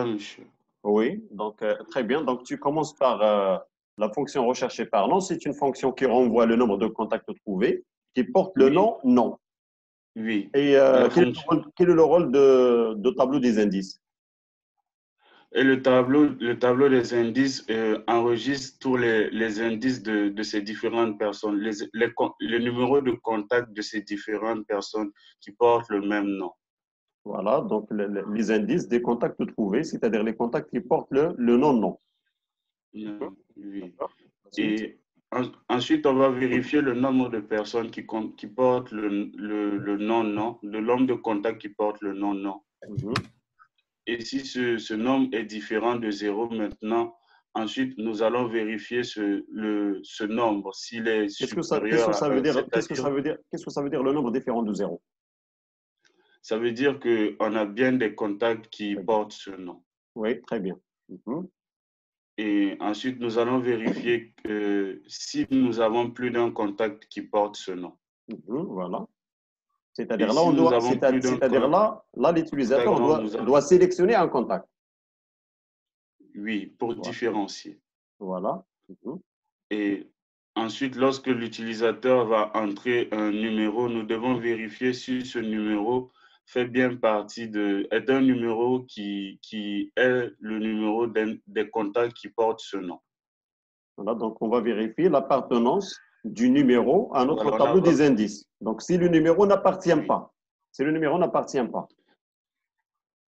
monsieur. Oui, donc très bien. Donc tu commences par la fonction recherchée par nom. C'est une fonction qui renvoie le nombre de contacts trouvés, qui porte le Oui, nom non. oui. Et La fonction. quel est le rôle de tableau des indices? Et le tableau des indices enregistre tous les indices de ces différentes personnes, les numéros de contact de ces différentes personnes qui portent le même nom. Voilà, donc les indices des contacts trouvés, c'est-à-dire les contacts qui portent le nom non. Oui. D'accord. Ensuite, Et ensuite, on va vérifier le nombre de personnes qui portent le non-nom, le nombre de contacts qui portent le non-nom. mhm. Et si ce nombre est différent de zéro maintenant, ensuite, nous allons vérifier ce nombre, s'il est Qu'est-ce que supérieur ça à veut 1, dire, c'est-à-dire, qu'est-ce que ça veut dire le nombre différent de zéro? ça veut dire qu'on a bien des contacts qui Très bien. portent ce nom. Oui, très bien. Mhm, Et ensuite, nous allons vérifier si nous avons plus d'un contact qui porte ce nom. voilà. Et C'est-à-dire là, si nous avons plus d'un c'est-à-dire là, contact, l'utilisateur donc doit sélectionner un contact. oui, pour Voilà. différencier. Voilà. Mhm. Et ensuite, lorsque l'utilisateur va entrer un numéro, nous devons vérifier si ce numéro fait bien partie est un numéro qui est le numéro des contacts qui portent ce nom. Voilà, donc on va vérifier l'appartenance du numéro à notre Voilà, tableau des indices. Donc si le numéro n'appartient oui. pas, si le numéro n'appartient pas,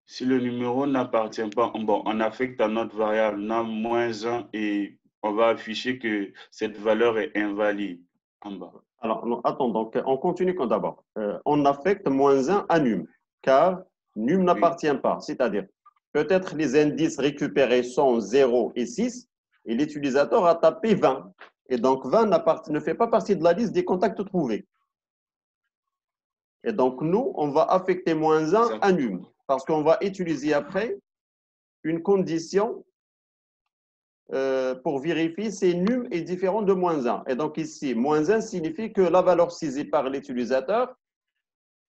Si le numéro n'appartient pas, bon, on affecte à notre variable nam-1 et on va afficher que cette valeur est invalide en bas. alors non, attends, donc on continue comme d'abord. On affecte -1 à num, car num Oui, n'appartient pas. C'est-à-dire, peut-être les indices récupérés sont 0 et 6, et l'utilisateur a tapé 20. Et donc 20 ne fait pas partie de la liste des contacts trouvés. Et donc nous, on va affecter -1 à num, exactement. parce qu'on va utiliser après une condition pour vérifier si num est différent de -1. Et donc ici, -1 signifie que la valeur saisie par l'utilisateur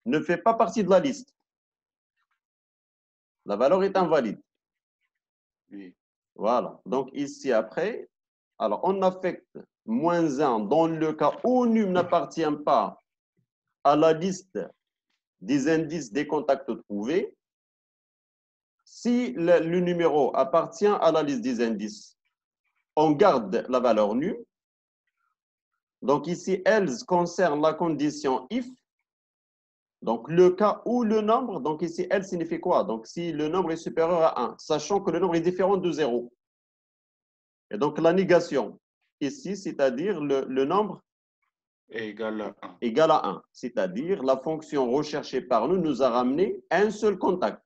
ne fait pas partie de la liste. La valeur est Oui, invalide. oui, Voilà. Donc ici, après, alors on affecte -1 dans le cas où num n'appartient pas à la liste des indices des contacts trouvés. Si le numéro appartient à la liste des indices, on garde la valeur num. Donc ici, else concerne la condition if. Donc le cas où le nombre, donc ici, else signifie quoi? Donc si le nombre est supérieur à 1, sachant que le nombre est différent de 0. Et donc la négation ici, c'est-à-dire le nombre est égal à 1. égal à 1. C'est-à-dire la fonction recherchée par nous a ramené un seul contact.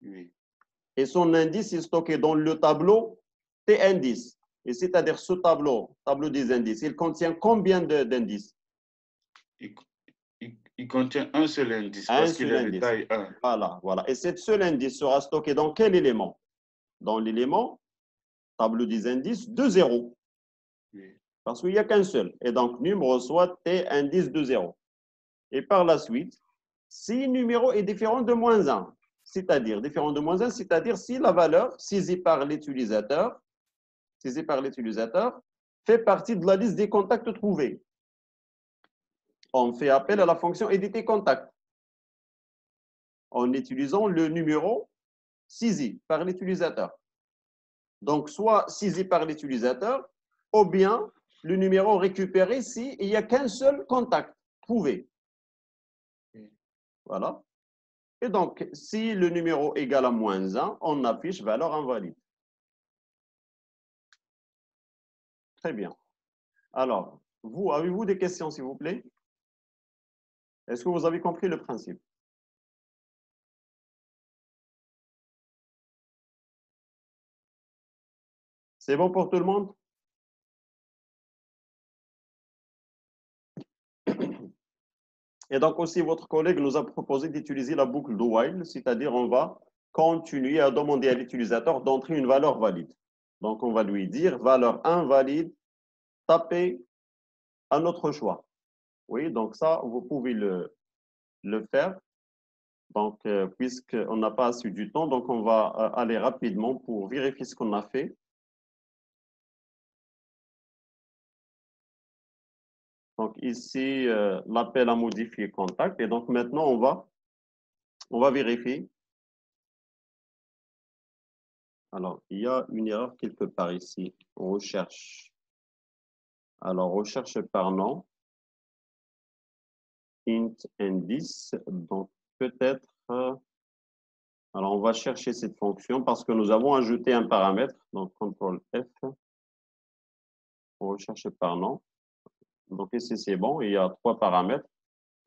Oui. Et son indice est stocké dans le tableau T-indice. Et c'est-à-dire ce tableau des indices, il contient combien d'indices? Il, il contient un seul indice Un parce qu'il seul est de indice. taille 1. Voilà, voilà. Et cet seul indice sera stocké dans quel élément? Dans l'élément tableau des indices de 0. Oui. Parce qu'il n'y a qu'un seul. Et donc, numéro reçoit T indice de 0. Et par la suite, si numéro est différent de -1, c'est-à-dire différent de -1, c'est-à-dire si la valeur saisie par l'utilisateur fait partie de la liste des contacts trouvés. On fait appel à Oui. la fonction éditer contact en utilisant le numéro saisi par l'utilisateur. Donc, soit saisi par l'utilisateur, ou bien le numéro récupéré s'il n'y a qu'un seul contact trouvé. Oui. Voilà. Et donc, si le numéro est égal à -1, on affiche valeur invalide. Très bien. Alors, vous, avez-vous des questions, s'il vous plaît? Est-ce que vous avez compris le principe? C'est bon pour tout le monde? Et donc aussi, votre collègue nous a proposé d'utiliser la boucle do while, c'est-à-dire on va continuer à demander à l'utilisateur d'entrer une valeur valide. Donc, on va lui dire valeur invalide, tapez à notre choix. Oui, donc ça, vous pouvez le faire. Donc, puisqu'on n'a pas assez du temps, donc on va aller rapidement pour vérifier ce qu'on a fait. Donc, ici, l'appel a modifié contact. Et donc, maintenant, on va vérifier. Alors, il y a une erreur quelque part ici. Recherche. Alors, recherche par nom. Int indice. Donc, peut-être... alors, on va chercher cette fonction parce que nous avons ajouté un paramètre. Donc, CTRL F. Recherche par nom. Donc, ici, c'est bon. Il y a 3 paramètres.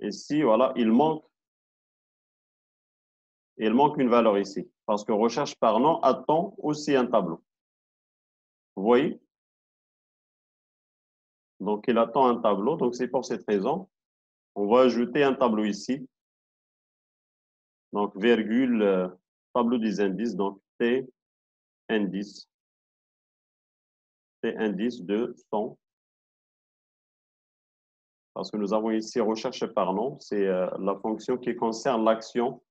Ici, voilà, il manque une valeur ici. Parce que recherche par nom attend aussi un tableau. Vous voyez? Donc, il attend un tableau. Donc, c'est pour cette raison. On va ajouter un tableau ici. Donc, virgule, tableau des indices. Donc, T indice. T indice de 100. Parce que nous avons ici recherche par nom. C'est la fonction qui concerne l'action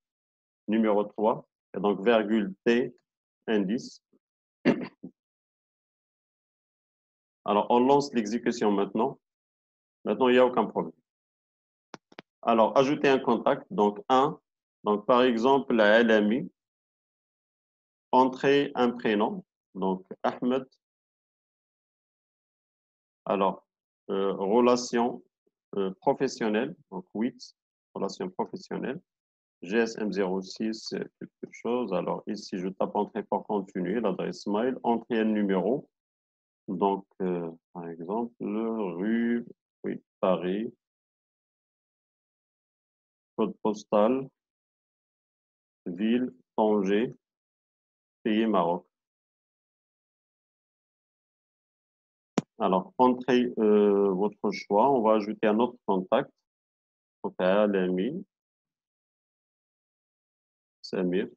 numéro 3. Et donc, virgule T indice. Alors, on lance l'exécution maintenant. Maintenant, il n'y a aucun problème. Alors, ajouter un contact, donc 1. Donc, par exemple, la LMI, entrer un prénom, donc Ahmed. Alors, relation professionnelle, donc 8, relation professionnelle. GSM 06, quelque chose. Alors, ici, je tape entrée pour continuer, l'adresse mail, entrer un numéro. Donc, par exemple, rue, oui, Paris, code postal, ville, Tanger, pays, Maroc. Alors, entrez votre choix. On va ajouter un autre contact. Donc, LMI, Samir.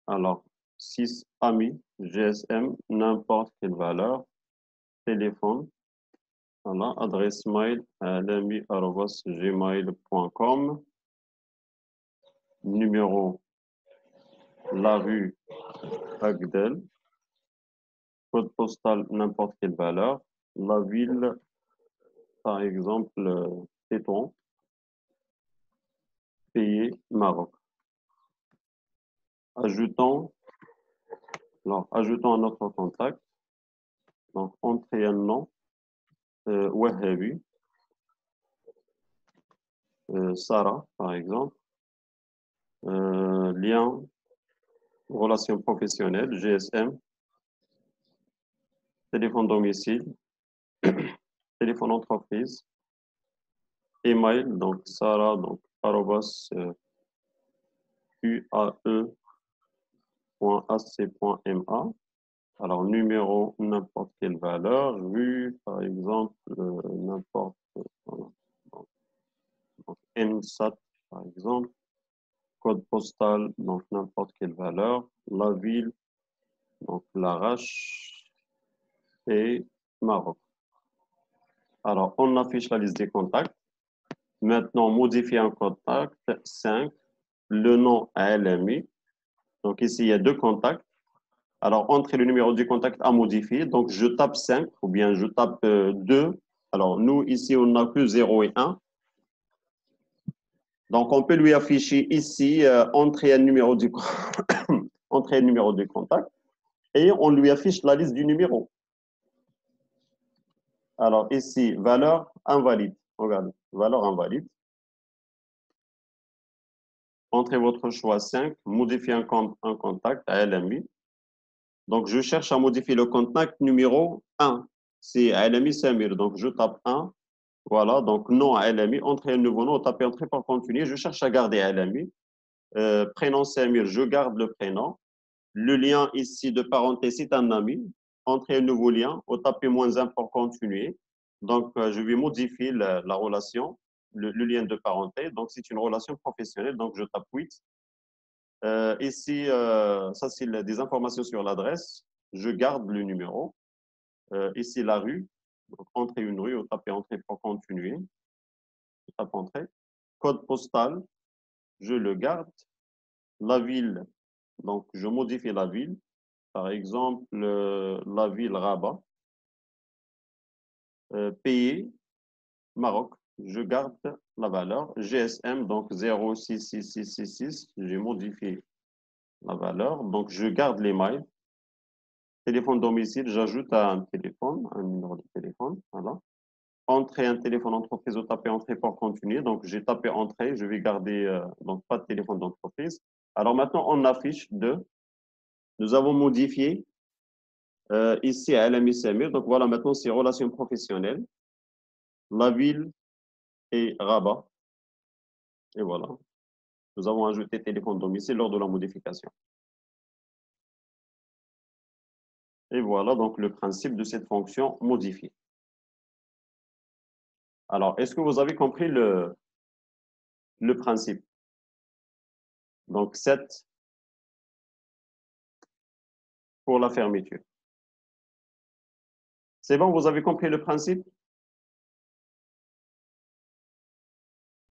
Alors, 6 amis, GSM, n'importe quelle valeur. Téléphone. Voilà, adresse mail, lmi@gmail.com. Numéro, la rue Agdel. Code postal, n'importe quelle valeur. La ville, par exemple, Tétouan. Pays, Maroc. Ajoutons un autre contact. Donc, entrer un nom, Wahhabi, Sarah, par exemple. Lien, relation professionnelle, GSM. Téléphone domicile, téléphone entreprise. Email, donc Sarah, donc arobase uae.ac.ma. Alors, numéro, n'importe quelle valeur. Rue, par exemple, n'importe. Voilà. Donc, NSAT, par exemple. Code postal, donc n'importe quelle valeur. La ville, donc l'Arrache et Maroc. Alors, on affiche la liste des contacts. Maintenant, modifier un contact, 5. Le nom à LMI. Donc, ici, il y a 2 contacts. Alors, entrer le numéro du contact à modifier. Donc, je tape 5 ou bien je tape 2. Alors, nous, ici, on n'a que 0 et 1. Donc, on peut lui afficher ici, entrer un numéro du entrer un numéro de contact et on lui affiche la liste du numéro. Alors, ici, valeur invalide. Regardez, valeur invalide. Entrez votre choix 5, modifier un contact à LMI. Donc, je cherche à modifier le contact numéro 1. C'est à LMI Samir. Donc, je tape 1. Voilà, donc nom à LMI, entrer un nouveau nom, tapez entrée pour continuer. Je cherche à garder LMI. Prénom Samir, je garde le prénom. Le lien ici de parenté, c'est un ami. Entrez un nouveau lien, au tapez -1 pour continuer. Donc, je vais modifier la relation, le lien de parenté. Donc, c'est une relation professionnelle. Donc, je tape 8. Ici, ça, c'est des informations sur l'adresse. Je garde le numéro. Ici, la rue. Donc, entrer une rue, au tapez entrée pour continuer. Je tape entrée. Code postal. je le garde. La ville, donc je modifie la ville. Par exemple, la ville Rabat. Pays, Maroc, je garde la valeur. GSM, donc 0666666, j'ai modifié la valeur. Donc, je garde les mails. Téléphone domicile, j'ajoute un téléphone, un numéro de téléphone. Voilà. Entrée, un téléphone entreprise ou taper entrée pour continuer. Donc, j'ai tapé entrée, je vais garder donc pas de téléphone d'entreprise. Alors maintenant, on affiche deux. Nous avons modifié ici à LMICME. Donc, voilà, maintenant, c'est relations professionnelles. La ville et Rabat. Et voilà. Nous avons ajouté téléphone domicile lors de la modification. Et voilà donc le principe de cette fonction modifiée. Alors, est-ce que vous avez compris le principe? Donc, 7 pour la fermeture. C'est bon, vous avez compris le principe?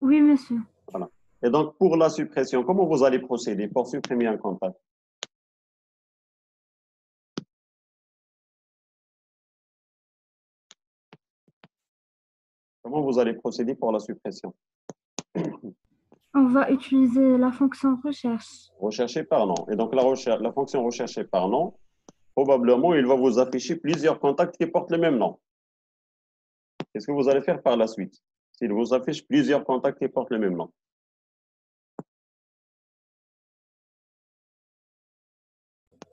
Oui, monsieur. Voilà. Et donc, pour la suppression, comment vous allez procéder pour supprimer un contact? Comment vous allez procéder pour la suppression? On va utiliser la fonction recherche. Rechercher par nom. Et donc, la fonction rechercher par nom, probablement, il va vous afficher plusieurs contacts qui portent le même nom. Qu'est-ce que vous allez faire par la suite? S'il vous affiche plusieurs contacts qui portent le même nom.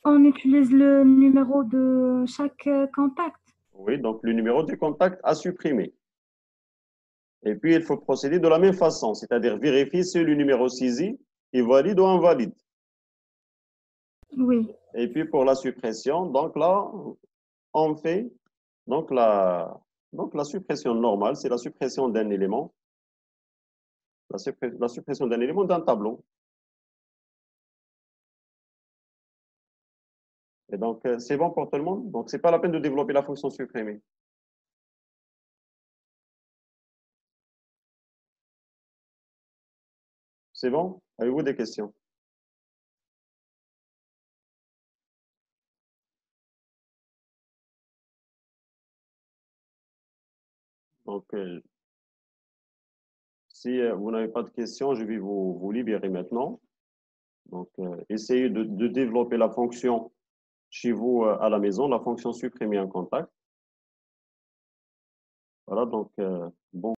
On utilise le numéro de chaque contact. Oui, donc le numéro du contact à supprimer. Et puis, il faut procéder de la même façon, c'est-à-dire vérifier si le numéro saisi est valide ou invalide. Oui. Et puis, pour la suppression, donc là, on fait donc la suppression normale, c'est la suppression d'un élément, la suppression d'un élément d'un tableau. Et donc, c'est bon pour tout le monde. Donc, ce n'est pas la peine de développer la fonction supprimer. C'est bon? Avez-vous des questions? Donc, si vous n'avez pas de questions, je vais vous libérer maintenant. Donc, essayez de développer la fonction chez vous à la maison, la fonction supprimer un contact. Voilà, donc, bon.